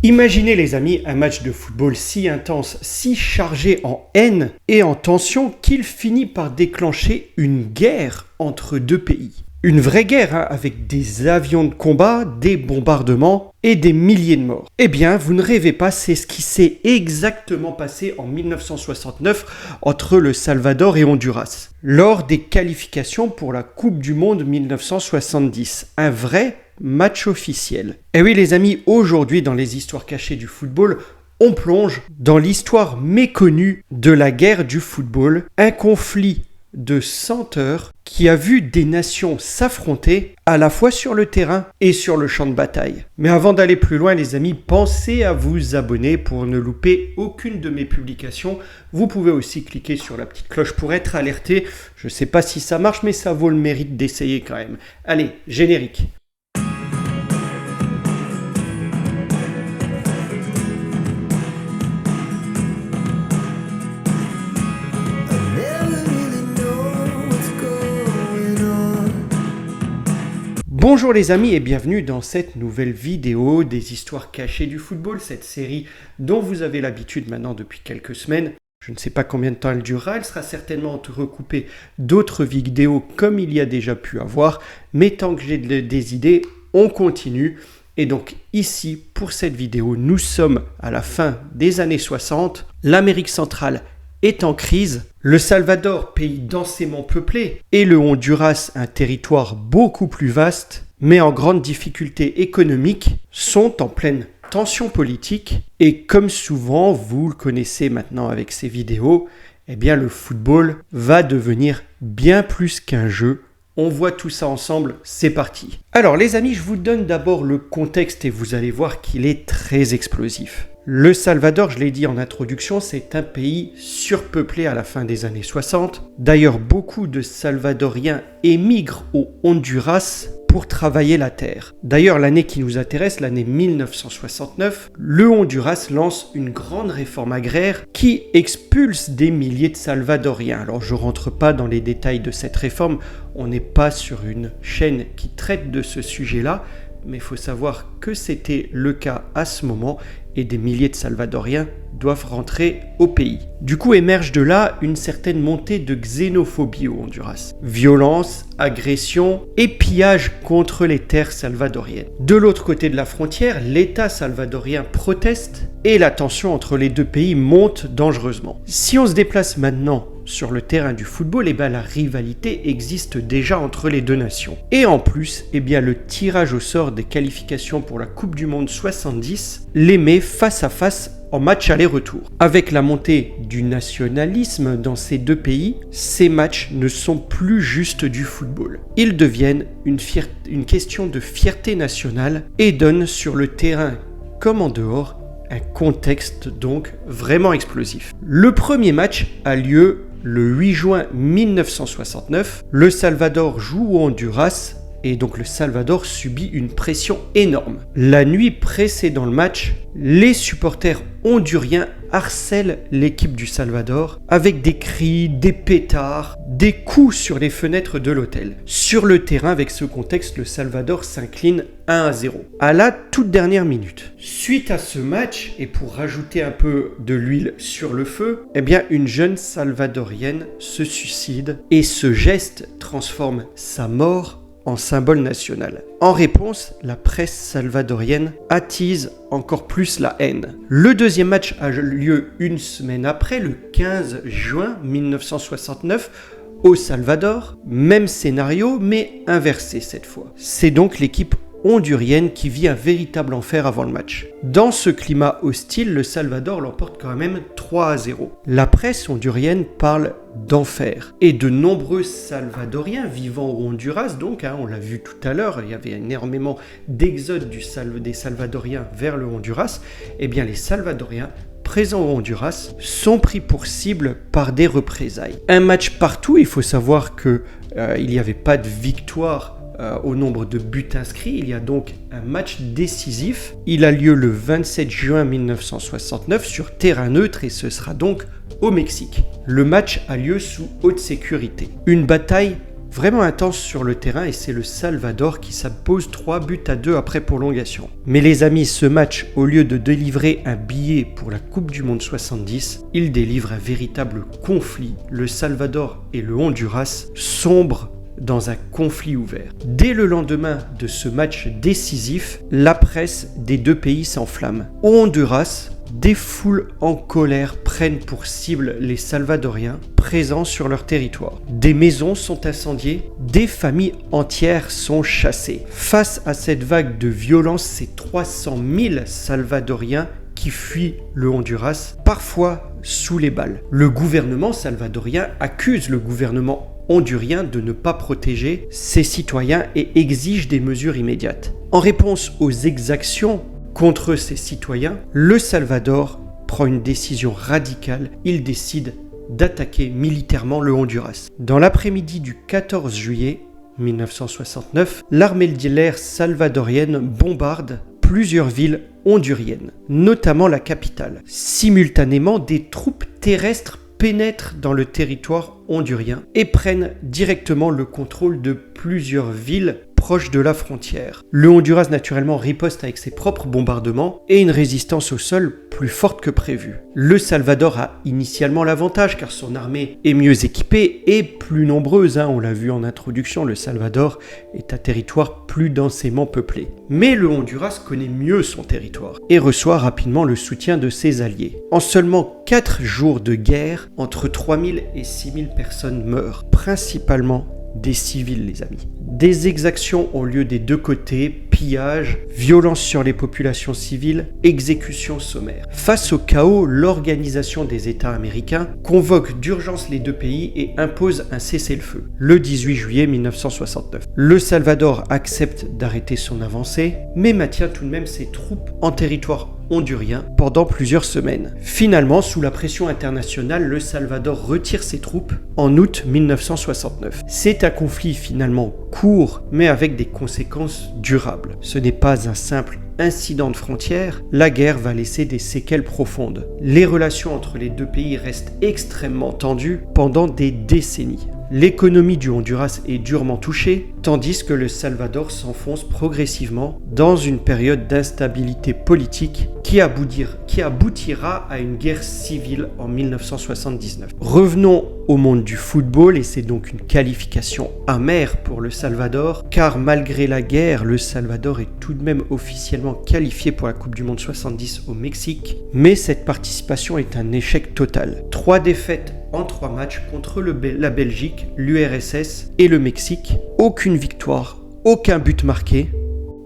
Imaginez les amis un match de football si intense, si chargé en haine et en tension qu'il finit par déclencher une guerre entre deux pays. Une vraie guerre avec des avions de combat, des bombardements et des milliers de morts. Eh bien, vous ne rêvez pas, c'est ce qui s'est exactement passé en 1969 entre le Salvador et Honduras, lors des qualifications pour la Coupe du Monde 1970. Un vrai match officiel. Et oui les amis, aujourd'hui dans les histoires cachées du football, on plonge dans l'histoire méconnue de la guerre du football, un conflit de 100 heures qui a vu des nations s'affronter à la fois sur le terrain et sur le champ de bataille. Mais avant d'aller plus loin les amis, pensez à vous abonner pour ne louper aucune de mes publications. Vous pouvez aussi cliquer sur la petite cloche pour être alerté. Je ne sais pas si ça marche mais ça vaut le mérite d'essayer quand même. Allez, générique. Bonjour les amis et bienvenue dans cette nouvelle vidéo des histoires cachées du football, cette série dont vous avez l'habitude maintenant depuis quelques semaines. Je ne sais pas combien de temps elle durera, elle sera certainement recoupée d'autres vidéos comme il y a déjà pu avoir, mais tant que j'ai des idées, on continue. Et donc ici, pour cette vidéo, nous sommes à la fin des années 60, l'Amérique centrale est en crise, le Salvador, pays densément peuplé, et le Honduras, un territoire beaucoup plus vaste, mais en grande difficulté économique, sont en pleine tension politique. Et comme souvent, vous le connaissez maintenant avec ces vidéos, eh bien le football va devenir bien plus qu'un jeu. On voit tout ça ensemble, c'est parti. Alors les amis, je vous donne d'abord le contexte et vous allez voir qu'il est très explosif. Le Salvador, je l'ai dit en introduction, c'est un pays surpeuplé à la fin des années 60. D'ailleurs, beaucoup de Salvadoriens émigrent au Honduras pour travailler la terre. D'ailleurs, l'année qui nous intéresse, l'année 1969, le Honduras lance une grande réforme agraire qui expulse des milliers de Salvadoriens. Alors, je ne rentre pas dans les détails de cette réforme, on n'est pas sur une chaîne qui traite de ce sujet-là, mais il faut savoir que c'était le cas à ce moment et des milliers de Salvadoriens doivent rentrer au pays. Du coup émerge de là une certaine montée de xénophobie au Honduras. Violence, agression et pillage contre les terres salvadoriennes. De l'autre côté de la frontière, l'État salvadorien proteste et la tension entre les deux pays monte dangereusement. Si on se déplace maintenant sur le terrain du football, la rivalité existe déjà entre les deux nations. Et en plus, le tirage au sort des qualifications pour la Coupe du Monde 70 les met face à face en match aller-retour. Avec la montée du nationalisme dans ces deux pays, ces matchs ne sont plus juste du football. Ils deviennent une question de fierté nationale et donnent sur le terrain comme en dehors un contexte donc vraiment explosif. Le premier match a lieu le 8 juin 1969. Le Salvador joue au Honduras et donc le Salvador subit une pression énorme. La nuit précédant le match, les supporters honduriens harcèlent l'équipe du Salvador avec des cris, des pétards, des coups sur les fenêtres de l'hôtel. Sur le terrain, avec ce contexte, le Salvador s'incline 1-0 à la toute dernière minute. Suite à ce match, et pour rajouter un peu de l'huile sur le feu, une jeune salvadorienne se suicide et ce geste transforme sa mort en symbole national. En réponse, la presse salvadorienne attise encore plus la haine. Le deuxième match a lieu une semaine après, le 15 juin 1969, au Salvador. Même scénario, mais inversé cette fois. C'est donc l'équipe hondurienne qui vit un véritable enfer avant le match. Dans ce climat hostile, le Salvador l'emporte quand même 3-0. La presse hondurienne parle d'enfer. Et de nombreux Salvadoriens vivant au Honduras, donc, on l'a vu tout à l'heure, il y avait énormément d'exode des Salvadoriens vers le Honduras. Les Salvadoriens présents au Honduras sont pris pour cible par des représailles. Un match partout, il faut savoir que il n'y avait pas de victoire au nombre de buts inscrits. Il y a donc un match décisif. Il a lieu le 27 juin 1969 sur terrain neutre et ce sera donc au Mexique. Le match a lieu sous haute sécurité. Une bataille vraiment intense sur le terrain et c'est le Salvador qui s'impose 3-2 après prolongation. Mais les amis, ce match, au lieu de délivrer un billet pour la Coupe du Monde 70, il délivre un véritable conflit. Le Salvador et le Honduras sombrent dans un conflit ouvert. Dès le lendemain de ce match décisif, la presse des deux pays s'enflamme. Au Honduras, des foules en colère prennent pour cible les Salvadoriens présents sur leur territoire. Des maisons sont incendiées, des familles entières sont chassées. Face à cette vague de violence, c'est 300 000 Salvadoriens qui fuient le Honduras, parfois sous les balles. Le gouvernement salvadorien accuse le gouvernement hondurien de ne pas protéger ses citoyens et exige des mesures immédiates. En réponse aux exactions contre ses citoyens, le Salvador prend une décision radicale. Il décide d'attaquer militairement le Honduras. Dans l'après-midi du 14 juillet 1969, l'armée de l'air salvadorienne bombarde plusieurs villes honduriennes, notamment la capitale. Simultanément, des troupes terrestres pénètrent dans le territoire hondurien et prennent directement le contrôle de plusieurs villes proches de la frontière. Le Honduras naturellement riposte avec ses propres bombardements et une résistance au sol plus forte que prévu. Le Salvador a initialement l'avantage car son armée est mieux équipée et plus nombreuse. On l'a vu en introduction, le Salvador est un territoire plus densément peuplé. Mais le Honduras connaît mieux son territoire et reçoit rapidement le soutien de ses alliés. En seulement 4 jours de guerre, entre 3000 et 6000 personnes meurent, principalement des civils, les amis. Des exactions ont lieu des deux côtés, pillages, violences sur les populations civiles, exécutions sommaires. Face au chaos, l'Organisation des États américains convoque d'urgence les deux pays et impose un cessez-le-feu. Le 18 juillet 1969. Le Salvador accepte d'arrêter son avancée, mais maintient tout de même ses troupes en territoire hondurien pendant plusieurs semaines. Finalement, sous la pression internationale, le Salvador retire ses troupes en août 1969. C'est un conflit finalement court, mais avec des conséquences durables. Ce n'est pas un simple incident de frontière, la guerre va laisser des séquelles profondes. Les relations entre les deux pays restent extrêmement tendues pendant des décennies. L'économie du Honduras est durement touchée, tandis que le Salvador s'enfonce progressivement dans une période d'instabilité politique qui aboutira à une guerre civile en 1979. Revenons au monde du football et c'est donc une qualification amère pour le Salvador, car malgré la guerre, le Salvador est tout de même officiellement qualifié pour la Coupe du Monde 70 au Mexique, mais cette participation est un échec total. 3 défaites en 3 matchs contre la Belgique, l'URSS et le Mexique. Aucune victoire, aucun but marqué.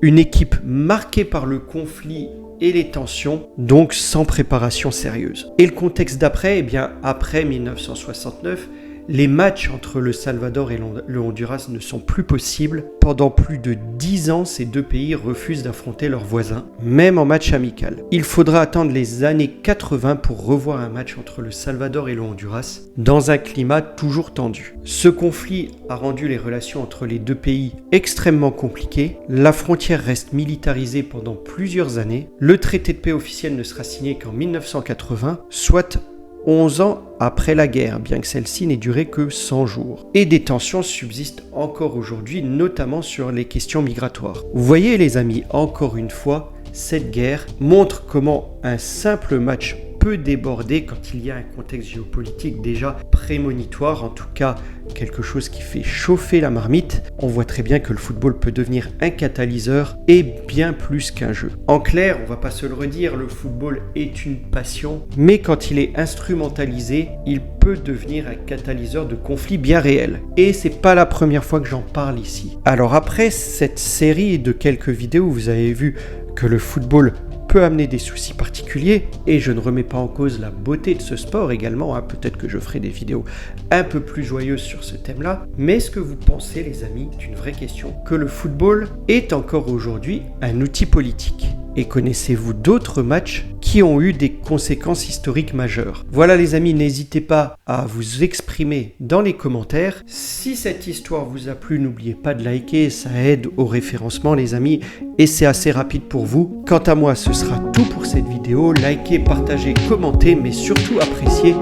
Une équipe marquée par le conflit et les tensions, donc sans préparation sérieuse. Et le contexte d'après, après 1969, les matchs entre le Salvador et le Honduras ne sont plus possibles. Pendant plus de 10 ans, ces deux pays refusent d'affronter leurs voisins, même en match amical. Il faudra attendre les années 80 pour revoir un match entre le Salvador et le Honduras, dans un climat toujours tendu. Ce conflit a rendu les relations entre les deux pays extrêmement compliquées. La frontière reste militarisée pendant plusieurs années. Le traité de paix officiel ne sera signé qu'en 1980, soit 11 ans après la guerre, bien que celle-ci n'ait duré que 100 jours. Et des tensions subsistent encore aujourd'hui, notamment sur les questions migratoires. Vous voyez les amis, encore une fois, cette guerre montre comment un simple match peut déborder quand il y a un contexte géopolitique déjà prémonitoire, en tout cas quelque chose qui fait chauffer la marmite. On voit très bien que le football peut devenir un catalyseur et bien plus qu'un jeu. En clair, on va pas se le redire, le football est une passion, mais quand il est instrumentalisé, il peut devenir un catalyseur de conflits bien réels. Et c'est pas la première fois que j'en parle ici. Alors après cette série de quelques vidéos, vous avez vu que le football peut amener des soucis particuliers et je ne remets pas en cause la beauté de ce sport également, peut-être que je ferai des vidéos un peu plus joyeuses sur ce thème-là, mais est-ce que vous pensez les amis, d'une vraie question, que le football est encore aujourd'hui un outil politique? Et connaissez-vous d'autres matchs qui ont eu des conséquences historiques majeures? Voilà les amis, n'hésitez pas à vous exprimer dans les commentaires. Si cette histoire vous a plu, n'oubliez pas de liker, ça aide au référencement les amis, et c'est assez rapide pour vous. Quant à moi, ce sera tout pour cette vidéo. Likez, partagez, commentez, mais surtout appréciez,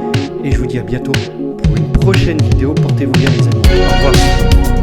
et je vous dis à bientôt pour une prochaine vidéo. Portez-vous bien les amis. Au revoir.